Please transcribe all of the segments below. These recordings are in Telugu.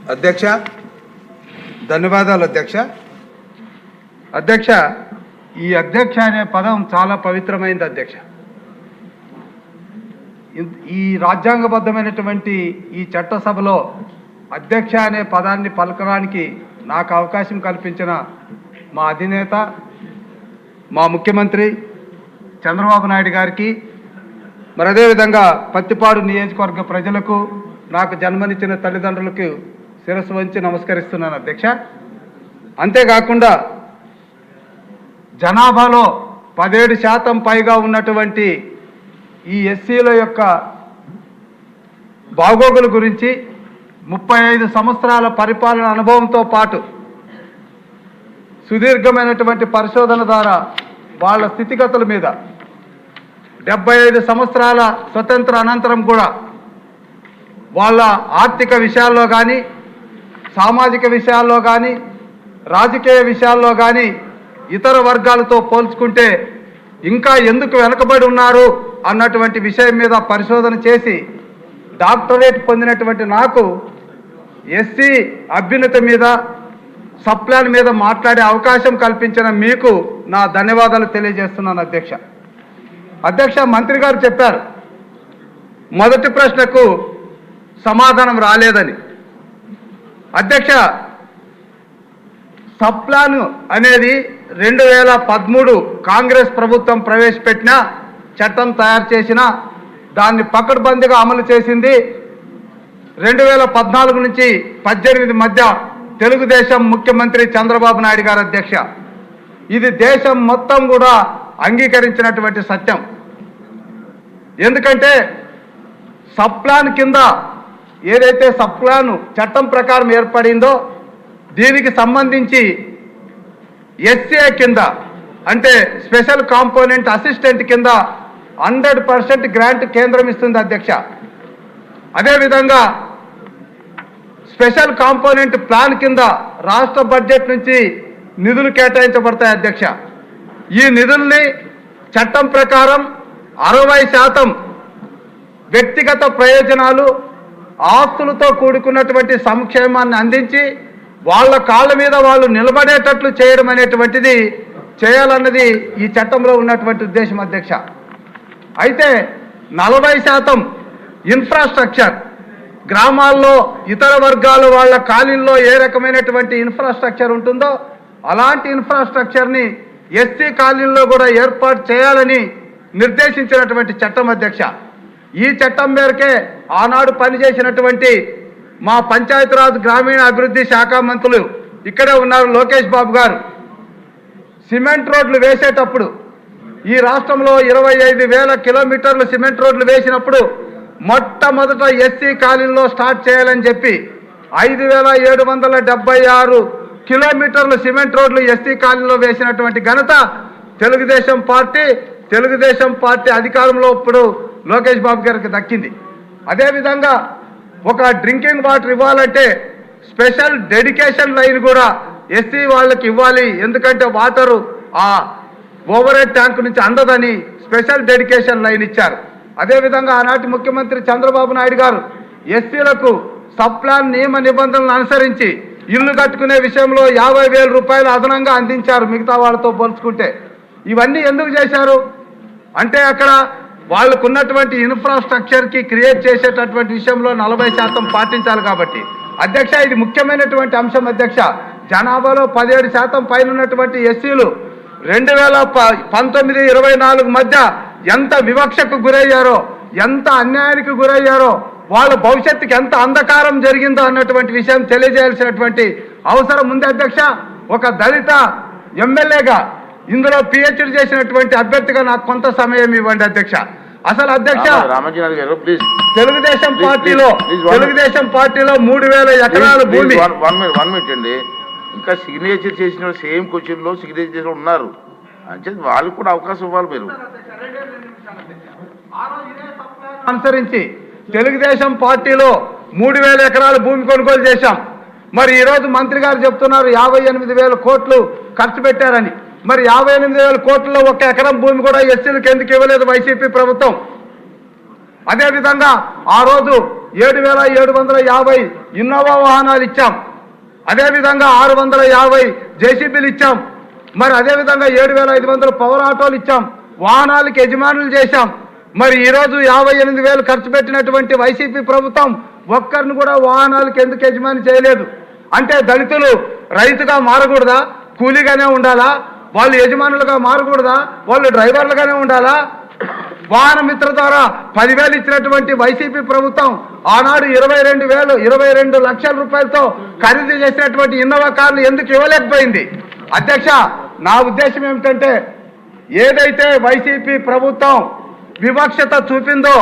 అధ్యక్ష, ధన్యవాదాలు అధ్యక్ష. అధ్యక్ష, ఈ అధ్యక్ష అనే పదం చాలా పవిత్రమైనది అధ్యక్ష. ఈ రాజ్యాంగబద్ధమైనటువంటి ఈ చట్టసభలో అధ్యక్ష అనే పదాన్ని పలకడానికి నాకు అవకాశం కల్పించిన మా అధినేత, మా ముఖ్యమంత్రి చంద్రబాబు నాయుడు గారికి, మరి అదేవిధంగా పత్తిపాడు నియోజకవర్గ ప్రజలకు, నాకు జన్మనిచ్చిన తల్లిదండ్రులకు శిరస్సు వంచి నమస్కరిస్తున్నాను అధ్యక్ష. అంతేకాకుండా జనాభాలో 17% పైగా ఉన్నటువంటి ఈ ఎస్సీల యొక్క బాగోగుల గురించి 35 సంవత్సరాల పరిపాలన అనుభవంతో పాటు సుదీర్ఘమైనటువంటి పరిశోధన ద్వారా వాళ్ళ స్థితిగతుల మీద 75 సంవత్సరాల స్వతంత్ర అనంతరం కూడా వాళ్ళ ఆర్థిక విషయాల్లో కానీ, సామాజిక విషయాల్లో కానీ, రాజకీయ విషయాల్లో కానీ ఇతర వర్గాలతో పోల్చుకుంటే ఇంకా ఎందుకు వెనకబడి ఉన్నారు అన్నటువంటి విషయం మీద పరిశోధన చేసి డాక్టరేట్ పొందినటువంటి నాకు ఎస్సీ అభ్యున్నతి మీద, సప్లాన్ మీద మాట్లాడే అవకాశం కల్పించిన మీకు నా ధన్యవాదాలు తెలియజేస్తున్నాను అధ్యక్ష. అధ్యక్ష, మంత్రి గారు చెప్పారు మొదటి ప్రశ్నకు సమాధానం రాలేదని. అధ్యక్ష, సప్లాన్ అనేది 2013 కాంగ్రెస్ ప్రభుత్వం ప్రవేశపెట్టిన చట్టం తయారు చేసిన, దాన్ని పకడ్బందీగా అమలు చేసింది 2014 నుంచి 18 మధ్య తెలుగుదేశం ముఖ్యమంత్రి చంద్రబాబు నాయుడు గారు అధ్యక్ష. ఇది దేశం మొత్తం కూడా అంగీకరించినటువంటి సత్యం. ఎందుకంటే సప్లాన్ కింద ఏదైతే సప్లాన్ చట్టం ప్రకారం ఏర్పడిందో దీనికి సంబంధించి ఎస్ఏ కింద, అంటే స్పెషల్ కాంపోనెంట్ అసిస్టెంట్ కింద 100% గ్రాంట్ కేంద్రం ఇస్తుంది అధ్యక్ష. అదేవిధంగా స్పెషల్ కాంపోనెంట్ ప్లాన్ కింద రాష్ట్ర బడ్జెట్ నుంచి నిధులు కేటాయించబడతాయి అధ్యక్ష. ఈ నిధుల్ని చట్టం ప్రకారం 60% వ్యక్తిగత ప్రయోజనాలు, ఆస్తులతో కూడుకున్నటువంటి సంక్షేమాన్ని అందించి వాళ్ళ కాళ్ళ మీద వాళ్ళు నిలబడేటట్లు చేయడం అనేటువంటిది చేయాలన్నది ఈ చట్టంలో ఉన్నటువంటి ఉద్దేశం అధ్యక్ష. అయితే 40% ఇన్ఫ్రాస్ట్రక్చర్, గ్రామాల్లో ఇతర వర్గాల వాళ్ళ కాలనీల్లో ఏ రకమైనటువంటి ఇన్ఫ్రాస్ట్రక్చర్ ఉంటుందో అలాంటి ఇన్ఫ్రాస్ట్రక్చర్ని ఎస్సీ కాలనీల్లో కూడా ఏర్పాటు చేయాలని నిర్దేశించినటువంటి చట్టం అధ్యక్ష. ఈ చట్టం మేరకే ఆనాడు పనిచేసినటువంటి మా పంచాయతీరాజ్ గ్రామీణ అభివృద్ధి శాఖ మంత్రులు ఇక్కడే ఉన్నారు, లోకేష్ బాబు గారు, సిమెంట్ రోడ్లు వేసేటప్పుడు ఈ రాష్ట్రంలో 25,000 కిలోమీటర్లు సిమెంట్ రోడ్లు వేసినప్పుడు మొట్టమొదట ఎస్సీ కాలనీలో స్టార్ట్ చేయాలని చెప్పి 5,776 కిలోమీటర్లు సిమెంట్ రోడ్లు ఎస్సీ కాలనీలో వేసినటువంటి ఘనత తెలుగుదేశం పార్టీ అధికారంలో ఇప్పుడు లోకేష్ బాబు గారికి దక్కింది. అదేవిధంగా ఒక డ్రింకింగ్ వాటర్ ఇవ్వాలంటే స్పెషల్ డెడికేషన్ లైన్ కూడా ఎస్సీ వాళ్ళకి ఇవ్వాలి, ఎందుకంటే వాటరు ఆ ఓవర్ హెడ్ ట్యాంక్ నుంచి అందదని స్పెషల్ డెడికేషన్ లైన్ ఇచ్చారు. అదేవిధంగా ఆనాటి ముఖ్యమంత్రి చంద్రబాబు నాయుడు గారు ఎస్సీలకు సప్లాన్ నియమ నిబంధనలను అనుసరించి ఇల్లు కట్టుకునే విషయంలో 50,000 రూపాయలు అదనంగా అందించారు మిగతా వాళ్ళతో పోల్చుకుంటే. ఇవన్నీ ఎందుకు చేశారు అంటే అక్కడ వాళ్ళకు ఉన్నటువంటి ఇన్ఫ్రాస్ట్రక్చర్కి క్రియేట్ చేసేటటువంటి విషయంలో 40% పాటించాలి కాబట్టి. అధ్యక్ష, ఇది ముఖ్యమైనటువంటి అంశం అధ్యక్ష. జనాభాలో 17% పైన ఉన్నటువంటి ఎస్సీలు 2019-24 మధ్య ఎంత వివక్షకు గురయ్యారో, ఎంత అన్యాయానికి గురయ్యారో, వాళ్ళ భవిష్యత్తుకి ఎంత అంధకారం జరిగిందో అన్నటువంటి విషయం తెలియజేయాల్సినటువంటి అవసరం ఉంది అధ్యక్ష. ఒక దళిత ఎమ్మెల్యేగా ఇందులో పిహెచ్డి చేసినటువంటి అభ్యర్థిగా నాకు కొంత సమయం ఇవ్వండి అధ్యక్ష. అసలు అధ్యక్ష, తెలుగుదేశం పార్టీలో 3,000 ఎకరాల భూమి. అండి, ఇంకా సిగ్నేచర్ చేసిన సేమ్ క్వశ్చన్ లో సిగ్నేచర్ చేసిన ఉన్నారు అంటే వాళ్ళకు కూడా అవకాశం ఇవ్వాలి. మీరు అనుసరించి తెలుగుదేశం పార్టీలో 3,000 ఎకరాల భూమి కొనుగోలు చేశాం. మరి ఈరోజు మంత్రి గారు చెప్తున్నారు 58,000 కోట్లు ఖర్చు పెట్టారని. మరి 58,000 కోట్లలో 1 ఎకరం భూమి కూడా ఎస్సీలకు ఎందుకు ఇవ్వలేదు వైసీపీ ప్రభుత్వం? అదేవిధంగా ఆ రోజు 7,750 ఇన్నోవా వాహనాలు ఇచ్చాం. అదేవిధంగా 650 జేసీబీలు ఇచ్చాం. మరి అదేవిధంగా 7,500 పవర్ ఆటోలు ఇచ్చాం. వాహనాలకు యజమానులు చేశాం. మరి ఈరోజు 58,000 ఖర్చు పెట్టినటువంటి వైసీపీ ప్రభుత్వం ఒక్కరిని కూడా వాహనాలకు ఎందుకు యజమాని చేయలేదు? అంటే దళితులు రైతుగా మారకూడదా? కూలీగానే ఉండాలా? వాళ్ళు యజమానులుగా మారకూడదా? వాళ్ళు డ్రైవర్లుగానే ఉండాలా? వాహన మిత్ర ద్వారా 10,000 ఇచ్చినటువంటి వైసీపీ ప్రభుత్వం ఆనాడు 22 లక్షల రూపాయలతో ఖరీదు చేసినటువంటి ఇన్నోవా కార్లు ఎందుకు ఇవ్వలేకపోయింది? అధ్యక్ష, నా ఉద్దేశం ఏమిటంటే ఏదైతే వైసీపీ ప్రభుత్వం వివక్షత చూపిందో,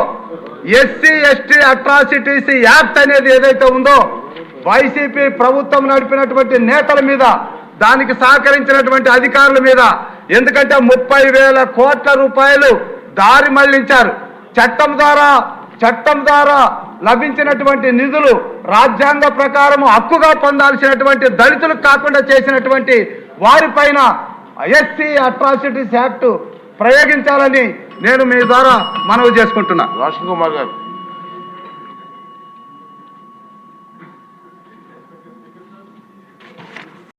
ఎస్సీ ఎస్టీ అట్రాసిటీస్ యాక్ట్ అనేది ఏదైతే ఉందో, వైసీపీ ప్రభుత్వం నడిపినటువంటి నేతల మీద, దానికి సహకరించినటువంటి అధికారుల మీద, ఎందుకంటే 30,000 కోట్ల రూపాయలు దారి మళ్లించారు. చట్టం ద్వారా లభించినటువంటి నిధులు రాజ్యాంగ ప్రకారం హక్కుగా పొందాల్సినటువంటి దళితులకు కాకుండా చేసినటువంటి వారిపైన ఎస్సీ అట్రాసిటీస్ యాక్ట్ ప్రయోగించాలని నేను మీ ద్వారా మనవి చేసుకుంటున్నా. రాజ్ కుమార్ గారు.